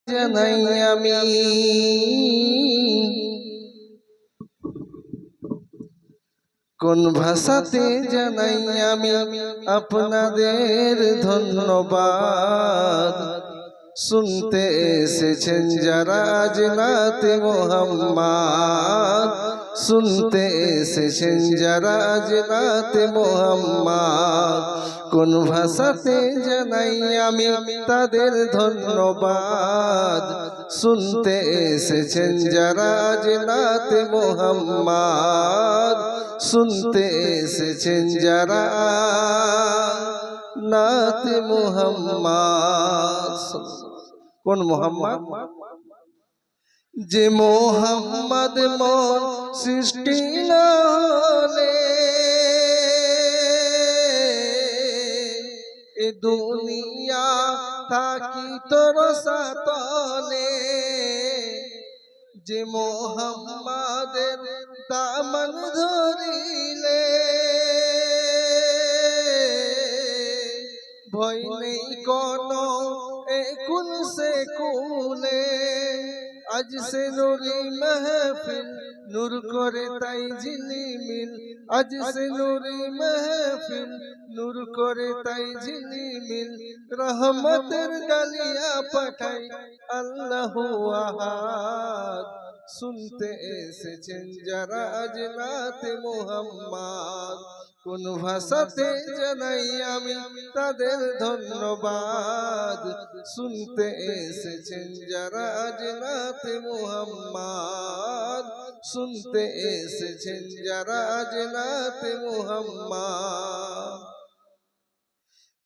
জানাই আমি কোন ভাষাতে জানাই আমি আপনাদের ধন্যবাদ। শুনতে এসেছেন যারা আজ নাতে মোহাম্মদ, শুনতে এসেছেন যারা আজ নাতে মোহাম্মদ। কোন ভাষাতে জানাই আমি তাদের ধন্যবাদ। শুনতে এসেছেন যারা আজ নাতে মোহাম্মদ, শুনতে এসেছেন যারা নাতে মোহাম্মদ। কোন মোহাম্মদ? যে মোহাম্মদ মোর সৃষ্টি না হলে এ দুনিয়া থাকিত রসাতলে। যে মোহাম্মদের দামন ধরিলে ভয় নেই কোনো একুল সে কুলে। আজ সে নুরি महफिल নূর করে তাই ঝিলিমিল। আজ সে নুরি महफिल নূর করে তাই ঝিলিমিল। রহমতের গালিয়া পাঠাই আল্লাহু আহাদ। শুনতে এসেছেন যারা আজ নাতে মোহাম্মদ। কোন ভাষাতে জানাই আমি তাদের ধন্যবাদ। শুনতে এসেছেন যারা আজ নাতে মোহাম্মদ, শুনতে এসেছেন যারা আজ নাতে মোহাম্মদ।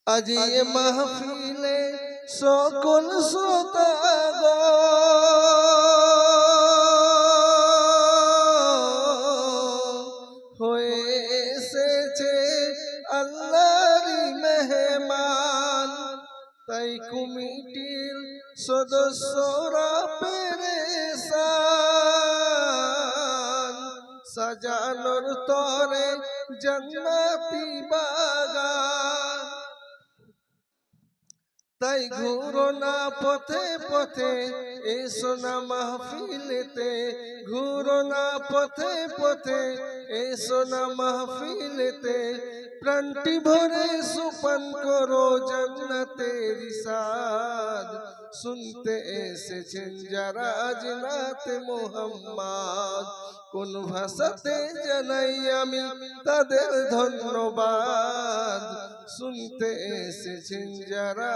আজ এ মাহফিলে সকল শ্রোতাগণ হয়ে এসেছে আল্লাহর মেহমান। তাই কমিটির সদস্যরা পেরেশান সাজানোর তরে জান্নাতি বাগান। তাই ঘুরো না পথে পথে এসো না মাহফিলেতে। ঘুরো না পথে পথে এসো না মাহফিলেতে। প্রাণটি ভরে সুপান করো জান্নাতের স্বাদ। শুনতে এসেছেন যারা আজ নাতে মোহাম্মদ। কোন ভাষাতে জানাই আমি তাদের ধন্যবাদ। শুনতে এসেছেন যারা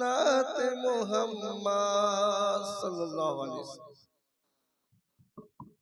নাতে মোহাম্মদ সাল্লাল্লাহু আলাইহি ওয়াসাল্লাম।